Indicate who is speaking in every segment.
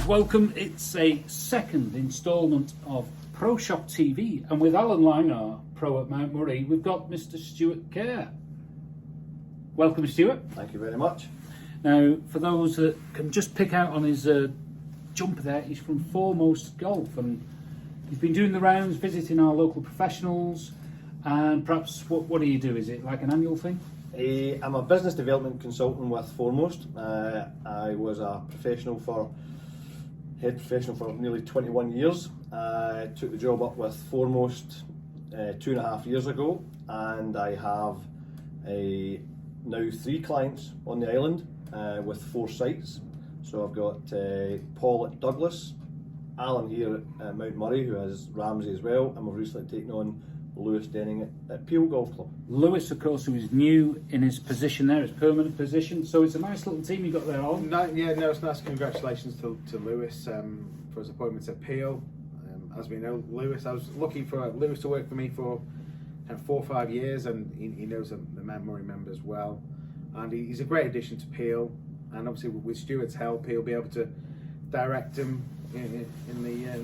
Speaker 1: welcome. It's a second instalment of Pro Shop TV, and with Allyn Laing, our pro at Mount Murray, we've got Mr. Stuart Kerr. Welcome, Stuart.
Speaker 2: Thank you very much.
Speaker 1: Now, for those that can just pick out on his jumper there, he's from Foremost Golf, and he's been doing the rounds, visiting our local professionals. And perhaps, what do you do? Is it like an annual thing?
Speaker 2: I'm a business development consultant with Foremost. I was a head professional for nearly 21 years. I took the job up with Foremost 2.5 years ago, and I have now 3 clients on the island with 4 sites. So I've got Paul at Douglas, Allyn here at Mount Murray, who has Ramsey as well, and we've recently taken on Lewis Denning at Peel Golf Club. Lewis, of course, who is new in his position there, his permanent position, so it's a nice little team you got there, Allyn.
Speaker 3: It's nice. Congratulations to Lewis for his appointment at Peel. As we know, Lewis, I was lucky for Lewis to work for me for 4 or 5 years, and he knows the Mount Murray members well, and he's a great addition to Peel, and obviously with Stuart's help, he'll be able to direct him in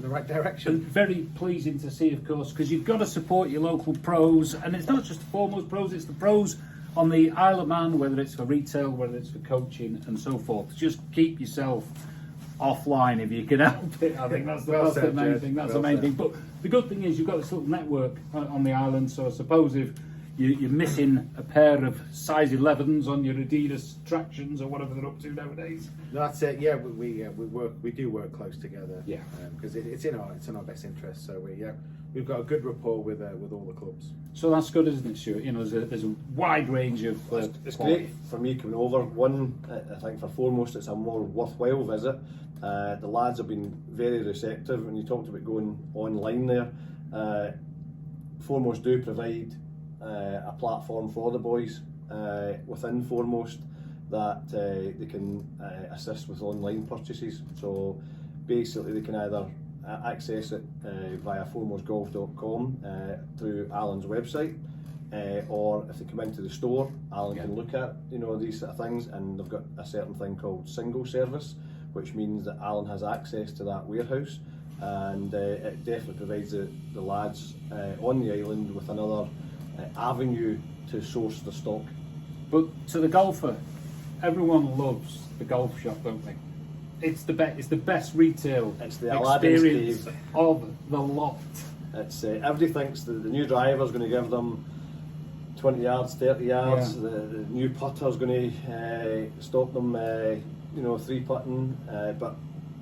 Speaker 3: the right direction.
Speaker 1: And very pleasing to see, of course, because you've got to support your local pros, and it's not just the Foremost pros, it's the pros on the Isle of Man, whether it's for retail, whether it's for coaching and so forth. Just keep yourself offline if you can help it. I think that's the main thing. That's the main thing. But the good thing is you've got this little network on the island, so I suppose if you're missing a pair of size 11s on your Adidas tractions or whatever they're up to nowadays.
Speaker 3: That's it. Yeah, we do work close together.
Speaker 1: Yeah,
Speaker 3: because it's in our best interest. So we've got a good rapport with all the clubs.
Speaker 1: So that's good, isn't it, Stuart? You know, there's a wide range of.
Speaker 2: It's great for me coming over. One, I think for Foremost, it's a more worthwhile visit. The lads have been very receptive. When you talked about going online there, Foremost do provide a platform for the boys within Foremost that they can assist with online purchases. So basically they can either access it via foremostgolf.com through Allyn's website, or if they come into the store, Allyn can look at these sort of things, and they've got a certain thing called single service, which means that Allyn has access to that warehouse, and it definitely provides the lads on the island with another avenue to source the stock.
Speaker 1: But to the golfer, everyone loves the golf shop, don't they? It's the best retail experience of the lot.
Speaker 2: It's everybody thinks the new driver's going to give them 20 yards, 30 yards. Yeah. The new putter's going to stop them, 3-putting. But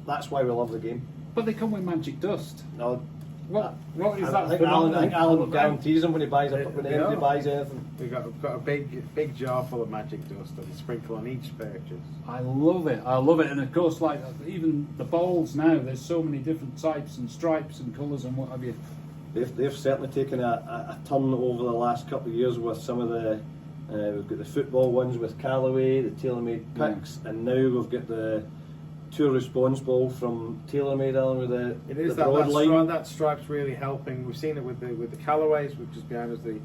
Speaker 2: that's why we love the game.
Speaker 1: But they come with magic dust.
Speaker 2: No.
Speaker 1: What is that?
Speaker 2: I think Allyn guarantees them when he buys he buys anything.
Speaker 3: We've got a big jar full of magic dust that we sprinkle on each purchase.
Speaker 1: I love it, and of course, like even the bowls now, there's so many different types and stripes and colours and what have you.
Speaker 2: They've certainly taken a turn over the last couple of years with some of the we've got the football ones with Callaway, the tailor-made picks, and now we've got the Tour Response ball from TaylorMade, Allyn, with the broad line.
Speaker 3: That stripe's really helping. We've seen it with the Callaways, which is behind us, the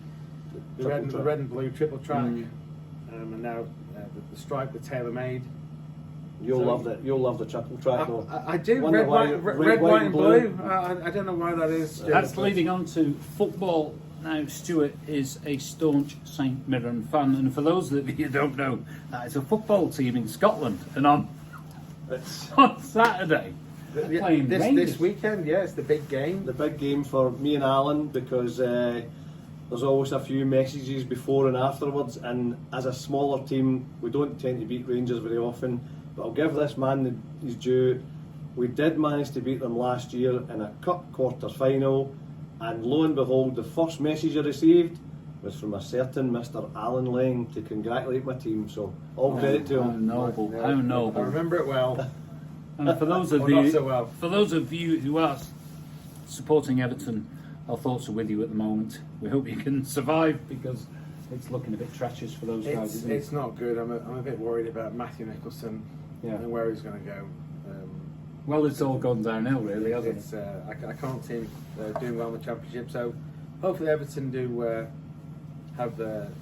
Speaker 3: red and blue triple track, and now the stripe, the TaylorMade.
Speaker 2: You'll love the triple track though.
Speaker 3: I do. Red, white, and blue. I don't know why that is.
Speaker 1: That's leading on to football. Now, Stuart is a staunch St Mirren fan, and for those of you who don't know, that is a football team in Scotland, and on Saturday, playing
Speaker 3: this weekend, it's the big game.
Speaker 2: The big game for me and Allyn, because there's always a few messages before and afterwards, and as a smaller team, we don't tend to beat Rangers very often, but I'll give this man his due. We did manage to beat them last year in a cup quarter final, and lo and behold, the first message I received was from a certain Mr. Allyn Laing to congratulate my team, so all credit to him.
Speaker 1: How noble.
Speaker 3: I remember it well.
Speaker 1: And for those of you who are supporting Everton, our thoughts are with you at the moment. We hope you can survive, because it's looking a bit treacherous for those guys, isn't it?
Speaker 3: It's not good. I'm a bit worried about Matthew Nicholson and where he's going to go.
Speaker 1: Well, it's all gone downhill, really, hasn't it?
Speaker 3: I can't see him doing well in the Championship, so hopefully Everton do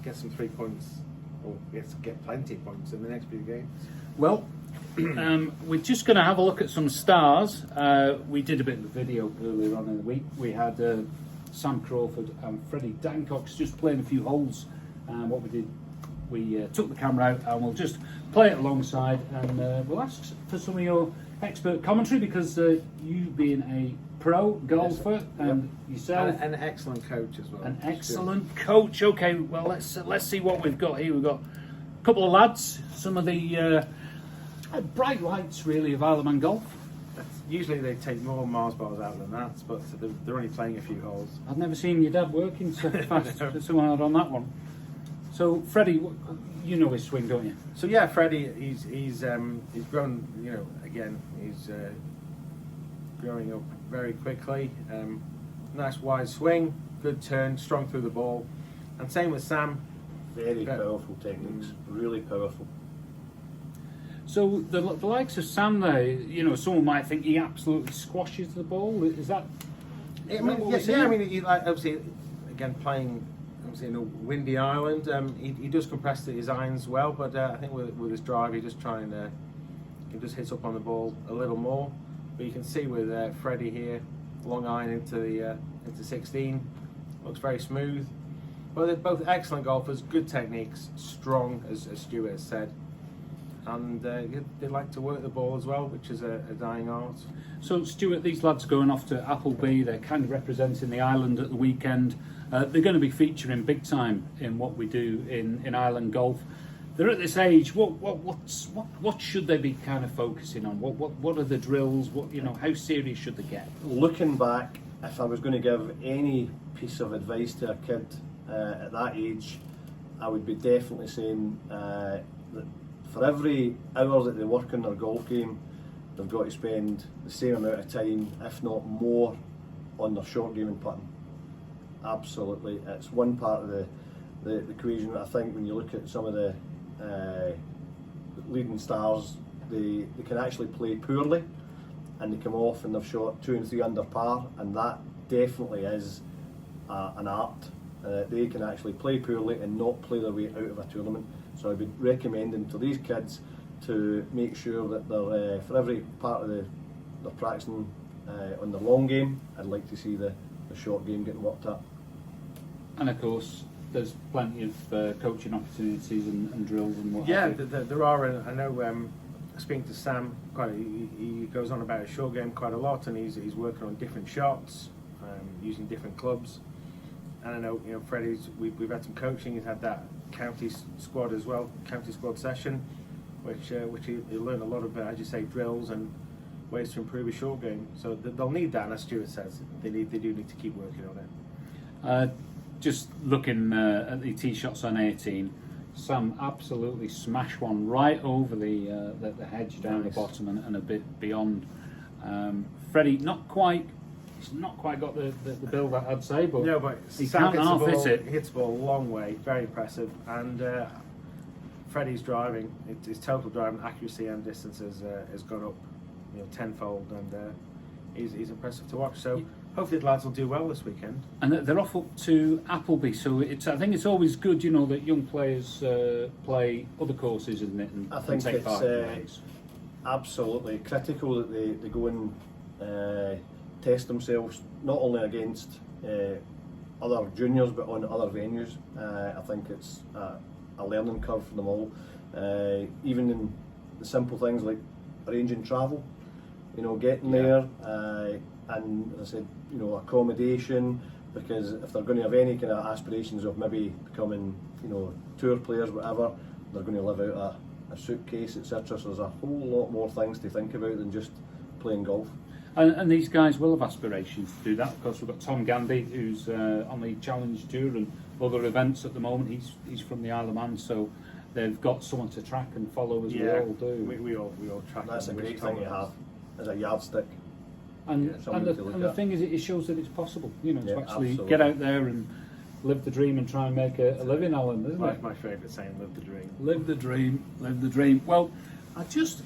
Speaker 3: get some 3 points, or get plenty of points in the next few games.
Speaker 1: Well, we're just going to have a look at some stars. We did a bit of a video earlier on in the week. We had Sam Crawford and Freddy Dancox just playing a few holes. And what we did, we took the camera out and we'll just play it alongside, and we'll ask for some of your expert commentary, because you being a pro golfer and yourself,
Speaker 3: an excellent coach as well.
Speaker 1: An excellent coach. Okay, well let's see what we've got here. We've got a couple of lads, some of the bright lights really of Isle of Man golf.
Speaker 3: Usually they take more Mars bars out than that, but they're only playing a few holes.
Speaker 1: I've never seen your dad working so fast, so hard on that one. So Freddie, you know his swing, don't you?
Speaker 3: So yeah, Freddy, he's grown. You know, again, he's growing up very quickly. Nice wide swing, good turn, strong through the ball, and same with Sam.
Speaker 2: Very powerful techniques, really powerful.
Speaker 1: So the likes of Sam there, you know, someone might think he absolutely squashes the ball. Is that?
Speaker 3: I mean, he, like, obviously, again playing obviously in a windy island, he does compress his irons well, but I think with his drive, he just hits up on the ball a little more. But you can see with Freddy here, long iron into 16, looks very smooth. But they're both excellent golfers, good techniques, strong, as Stuart has said. And they like to work the ball as well, which is a dying art.
Speaker 1: So Stuart, these lads going off to Appleby, they're kind of representing the island at the weekend. They're going to be featuring big time in what we do in island golf. They're at this age. What should they be kind of focusing on? What are the drills? How serious should they get?
Speaker 2: Looking back, if I was going to give any piece of advice to a kid at that age, I would be definitely saying that for every hour that they work on their golf game, they've got to spend the same amount of time, if not more, on their short game and putting. Absolutely, it's one part of the equation. I think when you look at some of the leading stars, they can actually play poorly, and they come off and they've shot 2 and 3 under par, and that definitely is an art. They can actually play poorly and not play their way out of a tournament. So I'd be recommending to these kids to make sure that they're, for every part of they're practicing on the long game, I'd like to see the short game getting worked up.
Speaker 1: And of course, there's plenty of coaching opportunities and drills and what.
Speaker 3: Yeah, there are. And I know, speaking to Sam, he goes on about his short game quite a lot, and he's working on different shots, using different clubs. And I know, Freddy's. We've had some coaching. He's had that county squad as well, county squad session, which he learned a lot of, as you say, drills and ways to improve his short game. So they'll need that, and as Stuart says, they do need to keep working on it.
Speaker 1: Just looking at the tee shots on 18, Sam absolutely smashed one right over the hedge down the bottom and a bit beyond. Freddie, he's not quite got the build that I'd say, but
Speaker 3: no, but
Speaker 1: he
Speaker 3: Sam
Speaker 1: can't half hit it.
Speaker 3: Hits the ball a long way, very impressive. And Freddie's driving, his total driving accuracy and distance has gone up, tenfold, and he's impressive to watch. So hopefully the lads will do well this weekend. And
Speaker 1: they're off up to Appleby, so I think it's always good, that young players play other courses, isn't it? And
Speaker 2: I think
Speaker 1: take part
Speaker 2: it's absolutely critical that they go and test themselves, not only against other juniors but on other venues. I think it's a learning curve for them all, even in the simple things like arranging travel, getting there, and as I said, accommodation, because if they're going to have any kind of aspirations of maybe becoming tour players, whatever, they're going to live out a suitcase, etc. So there's a whole lot more things to think about than just playing golf.
Speaker 1: And these guys will have aspirations to do that. Of course, we've got Tom Gandy, who's on the Challenge Tour and other events at the moment. He's from the Isle of Man, so they've got someone to track and follow, as we all do.
Speaker 3: We all track.
Speaker 2: That's a great thing to have as a yardstick.
Speaker 1: And the thing is, it shows that it's possible, to actually
Speaker 2: absolutely
Speaker 1: get out there and live the dream and try and make a living, Allyn, isn't it?
Speaker 3: My favourite saying, live the dream.
Speaker 1: Live the dream, live the dream. Well, I just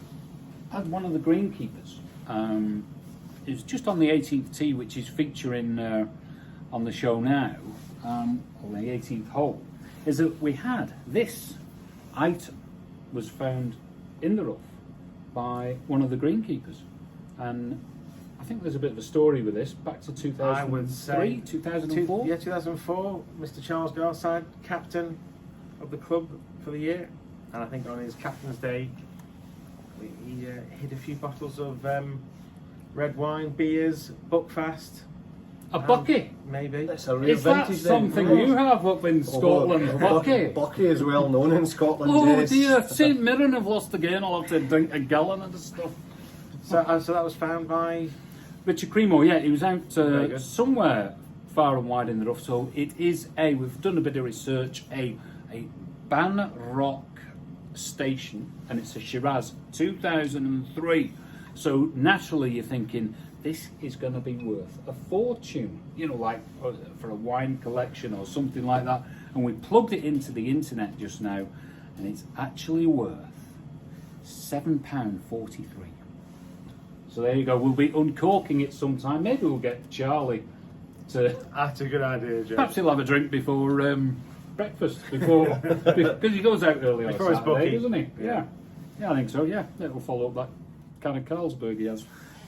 Speaker 1: had one of the greenkeepers. It was just on the 18th tee, which is featuring on the show now, on the 18th hole, is that we had this item was found in the rough by one of the greenkeepers. And I think there's a bit of a story with this, back to 2003,
Speaker 3: I would say
Speaker 1: 2004?
Speaker 3: Yeah, 2004. Mr. Charles Garside, captain of the club for the year, and I think on his captain's day, he hid a few bottles of red wine, beers, Buckfast.
Speaker 1: A bucky?
Speaker 3: Maybe.
Speaker 2: It's a real
Speaker 1: Is that
Speaker 2: vintage
Speaker 1: something
Speaker 2: then.
Speaker 1: you have up in Scotland? Bucky?
Speaker 2: Bucky is well known in Scotland.
Speaker 1: Oh
Speaker 2: yes.
Speaker 1: dear, St Mirren have lost again. I'll have to drink a gallon of the stuff.
Speaker 3: So that was found by
Speaker 1: Richard Cremo, yeah, he was out
Speaker 3: Very good.
Speaker 1: somewhere far and wide in the rough. So it is we've done a bit of research, a Ban Rock station, and it's a Shiraz 2003. So naturally you're thinking, this is going to be worth a fortune, you know, like for a wine collection or something like that. And we plugged it into the internet just now, and it's actually worth £7.43. So there you go. We'll be uncorking it sometime. Maybe we'll get Charlie to.
Speaker 3: That's a good idea, Joe.
Speaker 1: Perhaps he'll have a drink before breakfast, because he goes out early on
Speaker 3: Before his
Speaker 1: Saturday,
Speaker 3: bookie.
Speaker 1: doesn't he? Yeah, I think so. Yeah, it'll follow up that kind of Carlsberg he has.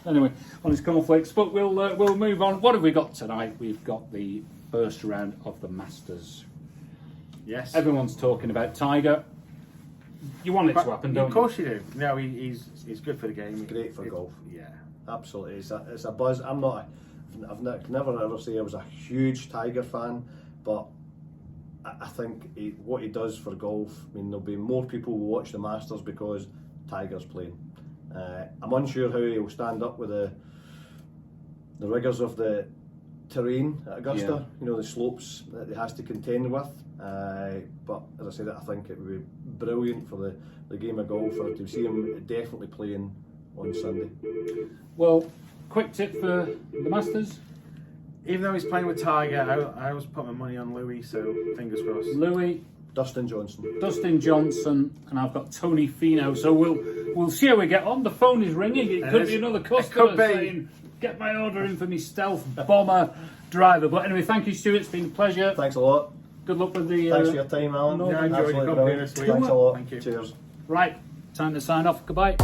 Speaker 1: Anyway, on his cornflakes. But we'll move on. What have we got tonight? We've got the first round of the Masters.
Speaker 3: Yes.
Speaker 1: Everyone's talking about Tiger. You want it to happen, don't you?
Speaker 3: Of course you do. No, he's good for the game.
Speaker 2: Great for golf.
Speaker 3: Yeah.
Speaker 2: Absolutely, it's a buzz. I've never ever say I was a huge Tiger fan, but I think what he does for golf. I mean, there'll be more people who watch the Masters because Tiger's playing. I'm unsure how he'll stand up with the rigours of the terrain at Augusta.
Speaker 1: Yeah.
Speaker 2: You know, the slopes that he has to contend with. But as I said, I think it would be brilliant for the game of golf to see him definitely playing on Sunday.
Speaker 1: Well, quick tip for the Masters.
Speaker 3: Even though he's playing with Tiger, I always put my money on Louis, so fingers crossed.
Speaker 1: Louis,
Speaker 2: Dustin Johnson,
Speaker 1: and I've got Tony Finau. So we'll see how we get on. The phone is ringing. It could be another customer saying, "Get my order in for me stealth bomber driver." But anyway, thank you, Stuart. It's been a pleasure.
Speaker 2: thanks a lot.
Speaker 1: Good luck with the.
Speaker 2: Thanks for your time, Alan.
Speaker 1: no,
Speaker 3: I enjoyed your
Speaker 2: Absolutely
Speaker 3: company
Speaker 2: brilliant.
Speaker 3: this week.
Speaker 2: Thanks a lot.
Speaker 3: Thank you.
Speaker 2: Cheers.
Speaker 1: Right, time to sign off. Goodbye.